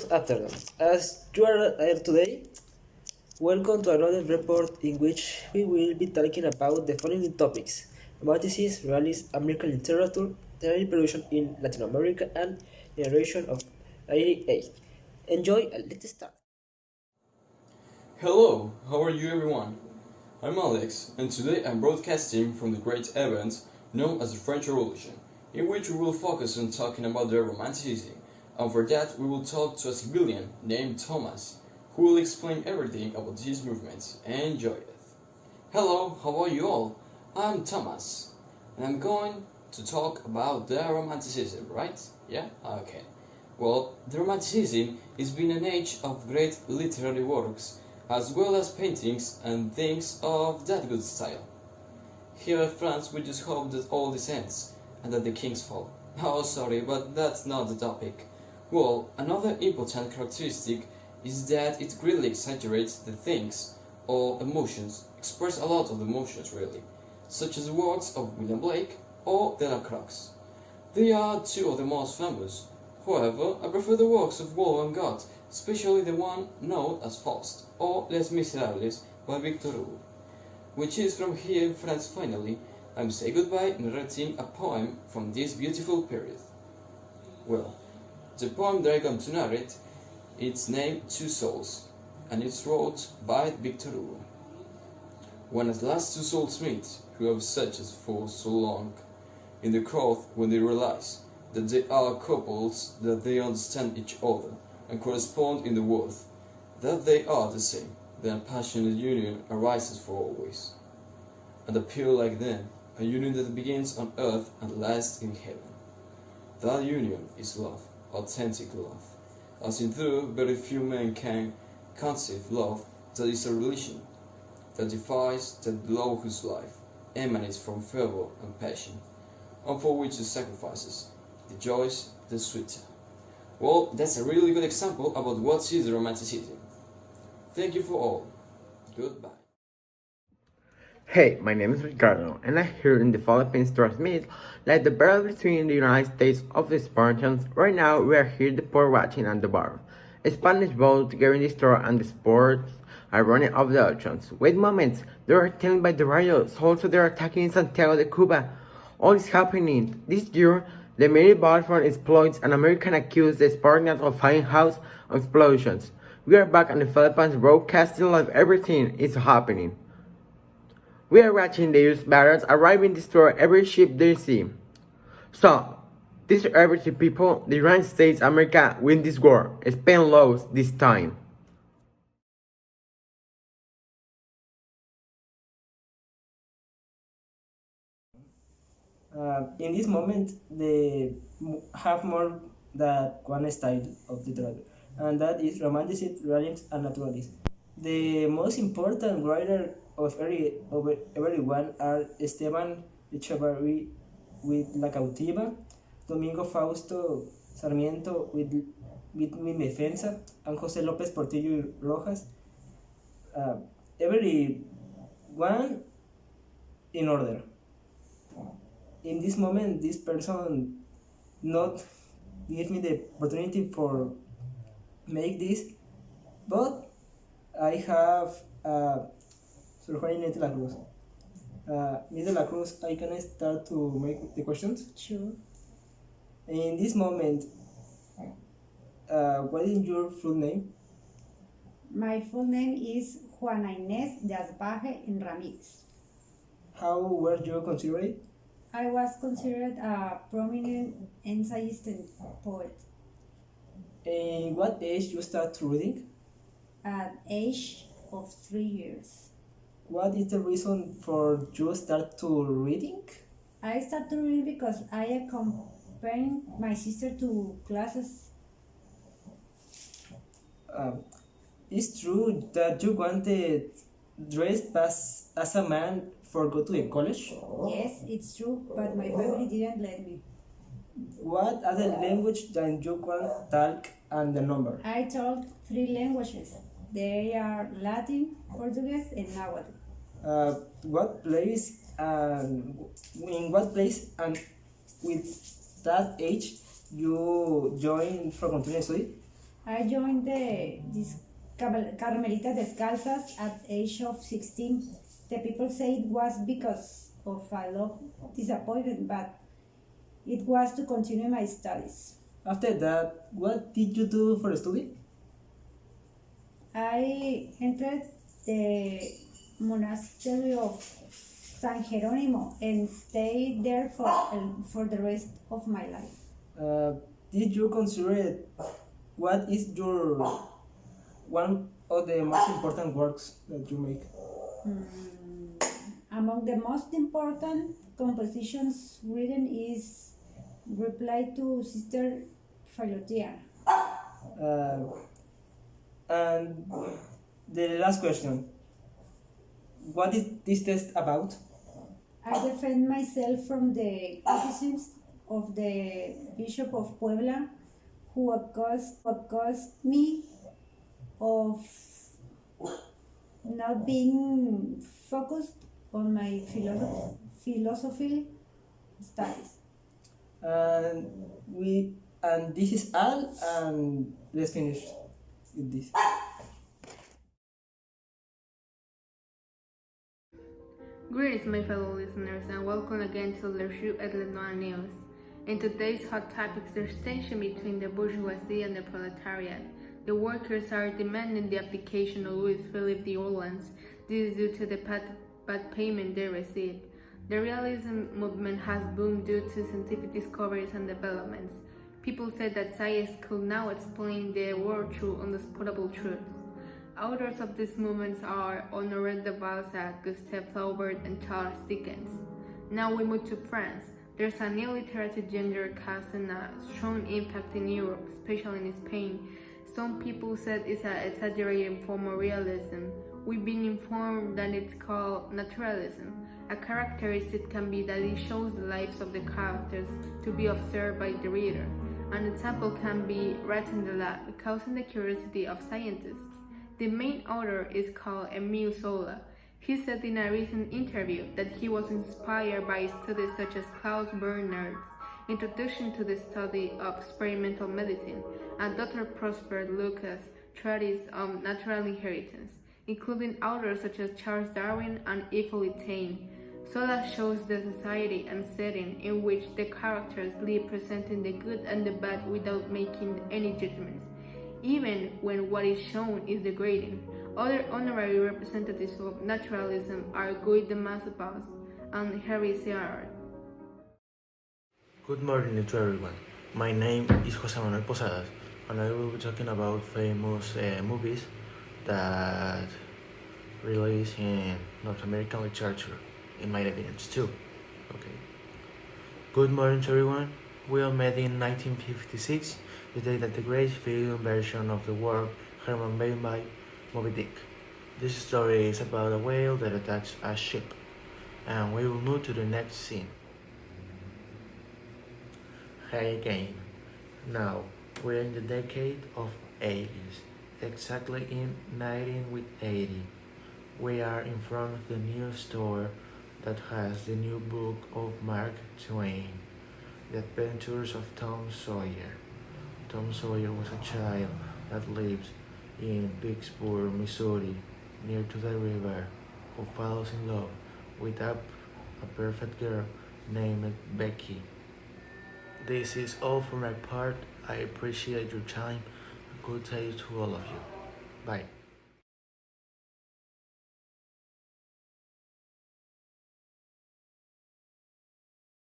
good afternoon. As you are here today, welcome to another report in which we will be talking about the following topics: romanticism, realism, American literature, literary production in Latin America, and generation of 88. Enjoy and let's start. Hello, how are you everyone? I'm Alex, and today I'm broadcasting from the great event known as the French Revolution, in which we will focus on talking about the Romanticism, and for that we will talk to a civilian named Thomas, who will explain everything about this movement. Enjoy it. Hello, how are you all? I'm Thomas, and I'm going to talk about the Romanticism, right? Yeah? Okay. Well, the Romanticism has been an age of great literary works, as well as paintings and things of that good style. Here in France, we just hope that all this ends, and that the kings fall. Oh, sorry, but that's not the topic. Well, another important characteristic is that it greatly exaggerates the things or emotions, express a lot of emotions really, such as the works of William Blake or Delacroix. They are two of the most famous. However, I prefer the works of Wolfgang Goethe, especially the one known as Faust, or Les Miserables by Victor Hugo, which is from here in France finally. I'm say goodbye narrating a poem from this beautiful period. Well, the poem that I'm going to narrate, it's named Two Souls, and it's wrote by Victor Hugo. When at last two souls meet, who have searched for so long, in the crowd when they realize that they are couples, that they understand each other and correspond in the worth, that they are the same, then passionate union arises for always. And appear like them, a union that begins on earth and lasts in heaven. That union is love, authentic love, as in though very few men can conceive love that is a religion, that defies that law whose life emanates from fervor and passion, and for which the sacrifices, the joys, the sweet. Well, that's a really good example about what is Romanticism. Thank you for all. Goodbye. Hey, my name is Ricardo, and I'm here in the Philippines to transmit like the battle between the United States of the Spartans. Right now, we are here the poor watching on the bar. Spanish boats getting destroyed and the sports are running off the oceans. Wait a moment, they are taken by the riots. Also, they are attacking Santiago de Cuba. All is happening. This year, the Mary Balfour exploits and American accused the Spartans of fighting house explosions. We are back in the Philippines broadcasting live everything is happening. We are watching the US battles arriving to destroy every ship they see. So, these are everything people, the United States, America win this war. Spain lost this time. In this moment, they have more than one style of literature, and that is romanticism, realism, and naturalism. The most important writer of everyone are Esteban Echeverri with La Cautiva, Domingo Fausto Sarmiento with Mi Defensa, and Jose Lopez Portillo Rojas. Uh, every one in order. In this moment, this person not give me the opportunity for make this, but I have Sir Juan Inés de la Cruz. Ms. de la Cruz, I can start to make the questions. Sure. In this moment, what is your full name? My full name is Juana Inés de Asbaje and Ramírez. How were you considered? I was considered a prominent essayist and poet In what age you start reading? at age of 3 years. What is the reason for you start to reading? I started reading because I accompanied my sister to classes. Um, it's true that you wanted dressed as a man for go to the college. Yes, it's true, but my family didn't let me. What other language than you can talk and the number? I talk 3 languages. They are Latin, Portuguese, and Nahuatl. What place and in what place and with that age you join for continuing study? I joined this Carmelita Descalzas at age of 16. The people say it was because of a love disappointment, but it was to continue my studies. After that, what did you do for study? I entered the monastery of San Jerónimo and stayed there for the rest of my life. Did you consider what is your one of the most important works that you make? Among the most important compositions written is Reply to Sister Philotea. Uh, and the last question: what is this test about? I defend myself from the criticisms of the Bishop of Puebla, who accused me of not being focused on my philosophy studies. And this is all, and let's finish with this. Greetings, my fellow listeners, and welcome again to Le Shoot at Le Noir News. In today's hot topics, there's tension between the bourgeoisie and the proletariat. The workers are demanding the application of Louis Philippe d'Orléans. This is due to the bad payment they receive. The realism movement has boomed due to scientific discoveries and developments. People said that science could now explain the world through undisputable truths. Authors of these movements are Honoré de Balzac, Gustave Flaubert, and Charles Dickens. Now we move to France. There's a new literary genre casting a strong impact in Europe, especially in Spain. Some people said it's an exaggerated form of realism. We've been informed that it's called naturalism. A characteristic can be that it shows the lives of the characters to be observed by the reader. An example can be rats in the lab, causing the curiosity of scientists. The main author is called Émile Zola. He said in a recent interview that he was inspired by studies such as Klaus Bernhardt's Introduction to the Study of Experimental Medicine and Dr. Prosper Lucas' Treatise on Natural Inheritance, including authors such as Charles Darwin and Hippolyte Taine. Zola shows the society and setting in which the characters live, presenting the good and the bad without making any judgments, even when what is shown is degrading. Other honorary representatives of naturalism are Guy de Maupassant and Henri Seyard. Good morning to everyone. My name is Jose Manuel Posadas, and I will be talking about famous movies that release in North American literature, in my evidence too. Okay. Good morning to everyone. We all met in 1956, the day that the great film version of the work Herman made by Moby Dick. This story is about a whale that attacks a ship, and we will move to the next scene. Hi again. Now, we're in the decade of 80s, exactly in 1980. We are in front of the new store that has the new book of Mark Twain, The Adventures of Tom Sawyer. Tom Sawyer was a child that lives in Vicksburg, Missouri, near to the river, who falls in love with a perfect girl named Becky. This is all for my part. I appreciate your time. Good day to all of you. Bye.